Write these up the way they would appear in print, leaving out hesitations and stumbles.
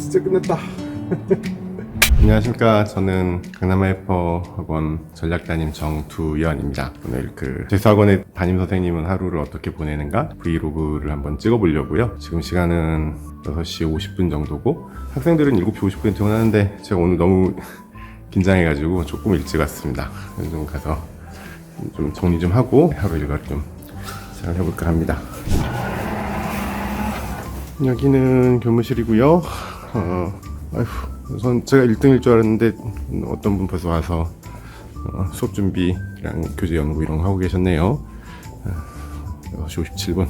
진짜 끝났다. 안녕하십니까. 저는 강남하이퍼 학원 전략담임 정두연입니다. 오늘 재수학원의 담임 선생님은 하루를 어떻게 보내는가 브이로그를 한번 찍어보려고요. 지금 시간은 6시 50분 정도고 학생들은 7시 50분에 퇴근하는데 제가 오늘 너무 긴장해가지고 조금 일찍 왔습니다. 좀 가서 좀 정리 좀 하고 하루 일과를 좀 시작을 해볼까 합니다. 여기는 교무실이고요. 우선 제가 1등일 줄 알았는데 어떤 분 벌써 와서 수업 준비랑 교재 연구 이런 거 하고 계셨네요. 6시 57분.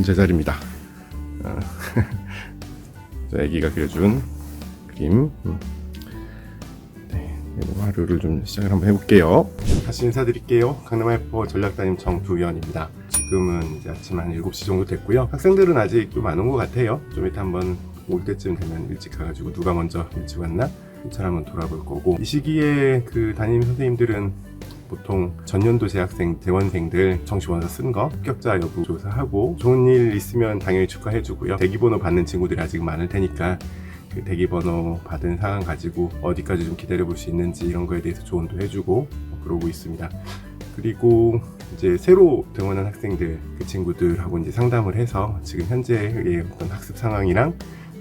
제 자리입니다. 애기가 그려준 그림. 네, 하루를 좀 시작을 한번 해볼게요. 다시 인사드릴게요. 강남하이퍼 전략담임 정두연입니다. 지금은 이제 아침 한 7시 정도 됐고요. 학생들은 아직 좀 안 온 것 같아요. 좀 이따 한번 올 때쯤 되면 일찍 가가지고 누가 먼저 일찍 왔나 잘 한번 돌아볼 거고, 이 시기에 담임 선생님들은 보통 전년도 재학생, 재원생들 정시원서 쓴 거 합격자 여부 조사하고 좋은 일 있으면 당연히 축하해주고요. 대기번호 받는 친구들이 아직 많을 테니까 그 대기번호 받은 상황 가지고 어디까지 좀 기다려볼 수 있는지 이런 거에 대해서 조언도 해주고 그러고 있습니다. 그리고 이제 새로 등원한 학생들, 그 친구들하고 이제 상담을 해서 지금 현재의 어떤 학습 상황이랑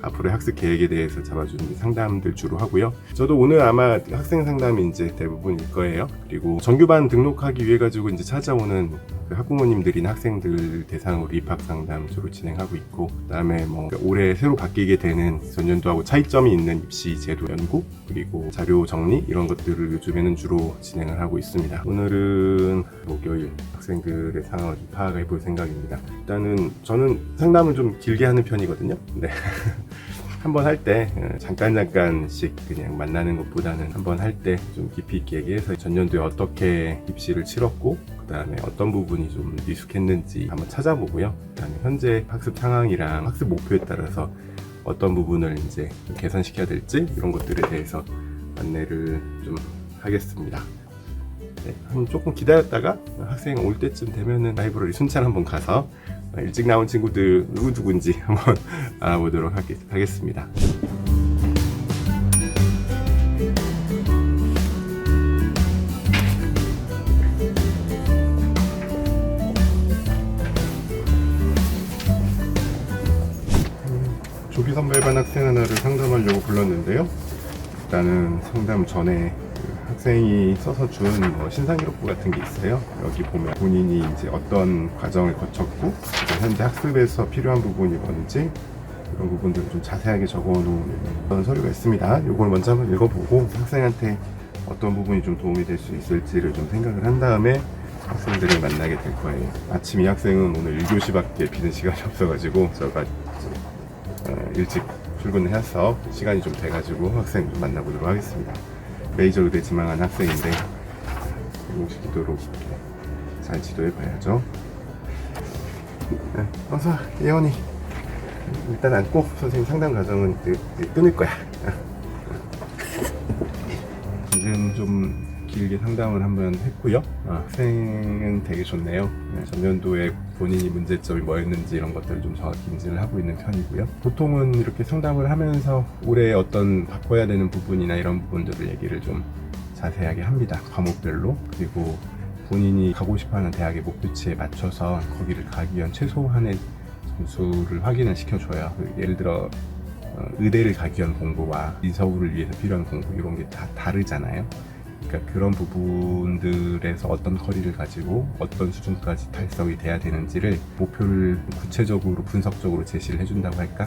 앞으로의 학습 계획에 대해서 잡아주는 상담들 주로 하고요. 저도 오늘 아마 학생 상담이 이제 대부분일 거예요. 그리고 정규반 등록하기 위해 가지고 이제 찾아오는 그 학부모님들이나 학생들 대상으로 입학 상담 주로 진행하고 있고, 그다음에 올해 새로 바뀌게 되는 전년도하고 차이점이 있는 입시 제도 연구, 그리고 자료 정리 이런 것들을 요즘에는 주로 진행을 하고 있습니다. 오늘은 목요일 학생들의 상황을 좀 파악해 볼 생각입니다. 일단은 저는 상담을 좀 길게 하는 편이거든요. 네. 한번 할 때 잠깐씩 그냥 만나는 것보다는 한번 할 때 좀 깊이 있게 얘기해서 전년도에 어떻게 입시를 치렀고, 그 다음에 어떤 부분이 좀 미숙했는지 한번 찾아보고요. 그 다음에 현재 학습 상황이랑 학습 목표에 따라서 어떤 부분을 이제 좀 개선시켜야 될지 이런 것들에 대해서 안내를 좀 하겠습니다. 네, 한 조금 기다렸다가 학생 올 때쯤 되면은 라이브러리 순찰 한번 가서 일찍 나온 친구들 누군지 한번 알아보도록 하겠습니다. 조기선발반 학생 하나를 상담하려고 불렀는데요. 일단은 상담 전에 학생이 써서 준 신상기록부 같은 게 있어요. 여기 보면 본인이 이제 어떤 과정을 거쳤고 현재 학습에서 필요한 부분이 뭔지 이런 부분들을 좀 자세하게 적어놓은 그런 서류가 있습니다. 이걸 먼저 한번 읽어보고 학생한테 어떤 부분이 좀 도움이 될 수 있을지를 좀 생각을 한 다음에 학생들을 만나게 될 거예요. 아침 이 학생은 오늘 1교시밖에 비는 시간이 없어가지고 제가 일찍 출근을 해서 시간이 좀 돼가지고 학생 좀 만나보도록 하겠습니다. 메이저 의대 지망한 학생인데 공식기도로 잘 지도해봐야죠. 네, 어서 예원이 일단 앉고 선생님 상담 과정은 끊을 거야. 지금 좀 길게 상담을 한번 했고요. 학생은 되게 좋네요. 전년도에 본인이 문제점이 뭐였는지 이런 것들을 좀 정확히 인지를 하고 있는 편이고요. 보통은 이렇게 상담을 하면서 올해 어떤 바꿔야 되는 부분이나 이런 부분들을 얘기를 좀 자세하게 합니다. 과목별로. 그리고 본인이 가고 싶어하는 대학의 목표치에 맞춰서 거기를 가기 위한 최소한의 점수를 확인을 시켜줘요. 예를 들어 의대를 가기 위한 공부와 인서울을 위해서 필요한 공부 이런 게 다 다르잖아요. 그러니까 그런 부분들에서 어떤 커리를 가지고 어떤 수준까지 달성이 돼야 되는지를 목표를 구체적으로 분석적으로 제시를 해준다고 할까?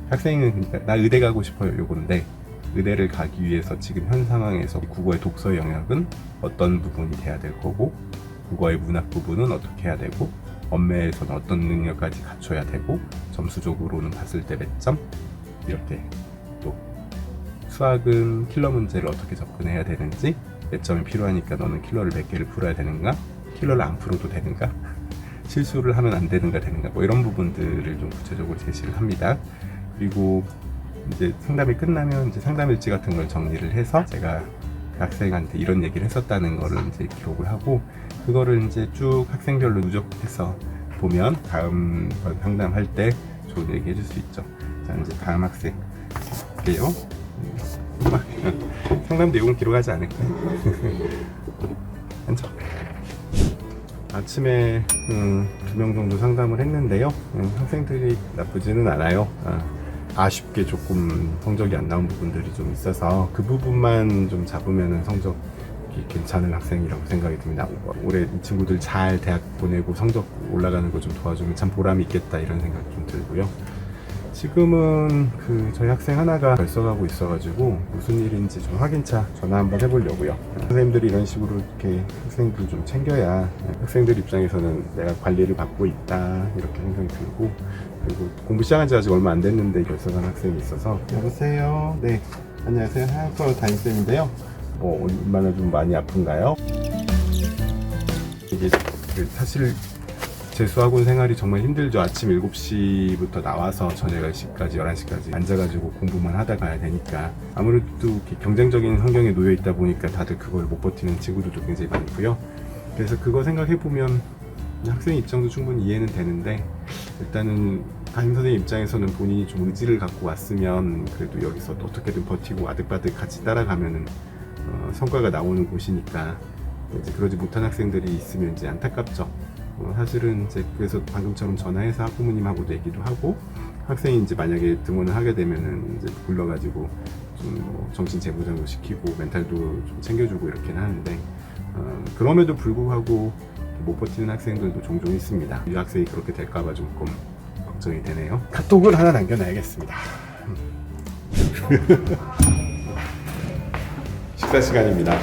학생은 그러니까 나 의대 가고 싶어요 요건데, 의대를 가기 위해서 지금 현 상황에서 국어의 독서 영역은 어떤 부분이 돼야 될 거고, 국어의 문학 부분은 어떻게 해야 되고, 언매에서는 어떤 능력까지 갖춰야 되고, 점수적으로는 봤을 때 몇 점, 이렇게 또 수학은 킬러 문제를 어떻게 접근해야 되는지, 몇 점이 필요하니까 너는 킬러를 몇 개를 풀어야 되는가, 킬러를 안 풀어도 되는가, 실수를 하면 안 되는가 되는가, 이런 부분들을 좀 구체적으로 제시를 합니다. 그리고 이제 상담이 끝나면 이제 상담 일지 같은 걸 정리를 해서 제가 그 학생한테 이런 얘기를 했었다는 거를 이제 기록을 하고, 그거를 이제 쭉 학생별로 누적해서 보면 다음 상담할 때 좋은 얘기 해줄 수 있죠. 자, 이제 다음 학생 볼게요. 상담 내용을 기록하지 않을까요? 앉아. 아침에 2명 정도 상담을 했는데요. 학생들이 나쁘지는 않아요. 아쉽게 조금 성적이 안 나온 부분들이 좀 있어서 그 부분만 좀 잡으면 성적이 괜찮은 학생이라고 생각이 듭니다. 올해 이 친구들 잘 대학 보내고 성적 올라가는 거 좀 도와주면 참 보람이 있겠다 이런 생각이 좀 들고요. 지금은 저희 학생 하나가 결석하고 있어가지고 무슨 일인지 좀 확인차 전화 한번 해보려고요. 선생님들이 이런 식으로 이렇게 학생들 좀 챙겨야 학생들 입장에서는 내가 관리를 받고 있다 이렇게 생각이 들고, 그리고 공부 시작한 지 아직 얼마 안 됐는데 결석한 학생이 있어서. 여보세요. 네, 안녕하세요. 하얀서 담임쌤인데요. 얼마나 좀 많이 아픈가요? 이게 사실 재수학원 생활이 정말 힘들죠. 아침 7시부터 나와서 저녁 10시까지 11시까지 앉아가지고 공부만 하다 가야 되니까 아무래도 경쟁적인 환경에 놓여 있다 보니까 다들 그걸 못 버티는 친구들도 굉장히 많고요. 그래서 그거 생각해보면 학생 입장도 충분히 이해는 되는데, 일단은 담임선생님 입장에서는 본인이 좀 의지를 갖고 왔으면 그래도 여기서 어떻게든 버티고 아득바득 같이 따라가면은 성과가 나오는 곳이니까, 이제 그러지 못한 학생들이 있으면 이제 안타깝죠. 사실은 이제 그래서 방금처럼 전화해서 학부모님하고도 얘기도 하고, 학생이 이제 만약에 등원을 하게 되면은 이제 불러가지고 좀 정신 재보장도 시키고 멘탈도 좀 챙겨주고 이렇게는 하는데, 그럼에도 불구하고 못 버티는 학생들도 종종 있습니다. 이 학생이 그렇게 될까봐 조금 걱정이 되네요. 카톡을 하나 남겨놔야겠습니다. 식사 시간입니다.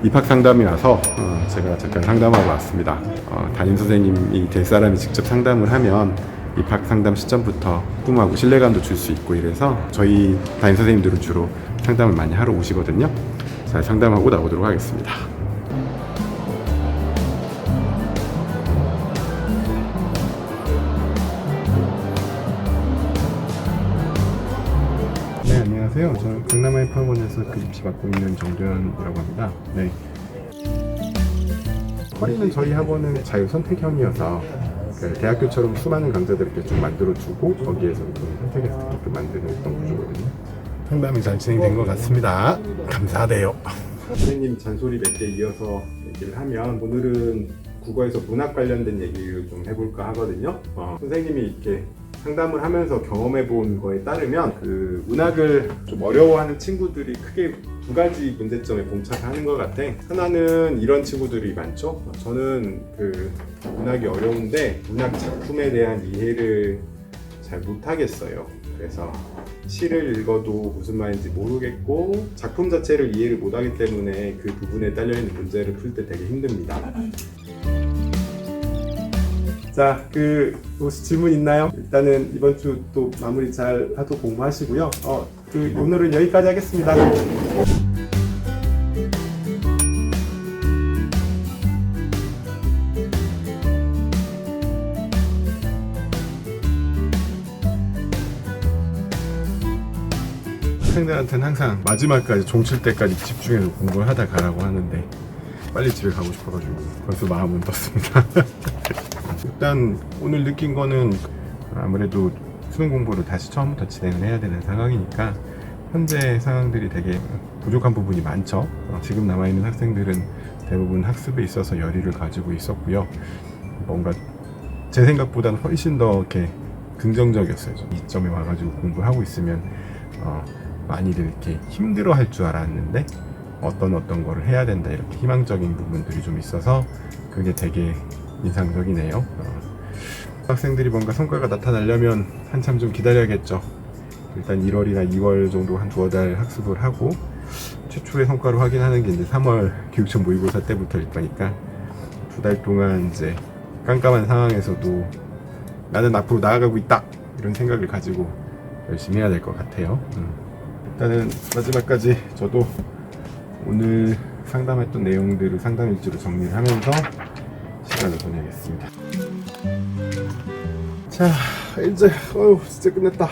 입학 상담이 와서 제가 잠깐 상담하고 왔습니다. 담임 선생님이 될 사람이 직접 상담을 하면 입학 상담 시점부터 학부모하고 신뢰감도 줄 수 있고 이래서 저희 담임 선생님들은 주로 상담을 많이 하러 오시거든요. 자, 상담하고 나오도록 하겠습니다. 네, 안녕하세요. 저는 강남아이프 학원에서 입시 맡고 있는 정도현이라고 합니다. 네. 허리는 저희 학원은 자유선택형이어서 대학교처럼 수많은 강좌들을 쭉 만들어주고 거기에서 선택해서 듣게끔 만드는 어떤 구조거든요. 상담이 잘 진행된 것 같습니다. 감사하대요. 선생님 잔소리 몇 개 이어서 얘기를 하면, 오늘은 국어에서 문학 관련된 얘기를 좀 해볼까 하거든요. 선생님이 이렇게 상담을 하면서 경험해 본 거에 따르면 그 문학을 좀 어려워하는 친구들이 크게 두 가지 문제점에 봉착하는 것 같아. 하나는 이런 친구들이 많죠. 저는 문학이 어려운데 문학 작품에 대한 이해를 잘 못하겠어요. 그래서 시를 읽어도 무슨 말인지 모르겠고 작품 자체를 이해를 못하기 때문에 그 부분에 딸려있는 문제를 풀 때 되게 힘듭니다. 자, 혹시 질문 있나요? 일단은 이번 주 또 마무리 잘 하도록 공부하시고요. 오늘은 여기까지 하겠습니다. 학생들한테는 항상 마지막까지 종칠 때까지 집중해서 공부를 하다 가라고 하는데 빨리 집에 가고 싶어가지고 벌써 마음은 떴습니다. 일단 오늘 느낀 거는 아무래도 수능 공부를 다시 처음부터 진행을 해야 되는 상황이니까 현재 상황들이 되게 부족한 부분이 많죠. 지금 남아있는 학생들은 대부분 학습에 있어서 열의를 가지고 있었고요. 뭔가 제 생각보다는 훨씬 더 이렇게 긍정적이었어요. 이점에 와가지고 공부를 하고 있으면 많이들 이렇게 힘들어 할 줄 알았는데 어떤 거를 해야 된다 이렇게 희망적인 부분들이 좀 있어서 그게 되게 인상적이네요. 학생들이 뭔가 성과가 나타나려면 한참 좀 기다려야겠죠. 일단 1월이나 2월 정도 한 두어 달 학습을 하고 최초의 성과를 확인하는 게 이제 3월 교육청 모의고사 때부터일 거니까 두 달 동안 이제 깜깜한 상황에서도 나는 앞으로 나아가고 있다 이런 생각을 가지고 열심히 해야 될 것 같아요. 일단은 마지막까지 저도 오늘 상담했던 내용들을 상담 일지로 정리를 하면서 시간을 보내겠습니다. 자, 이제 진짜 끝냈다.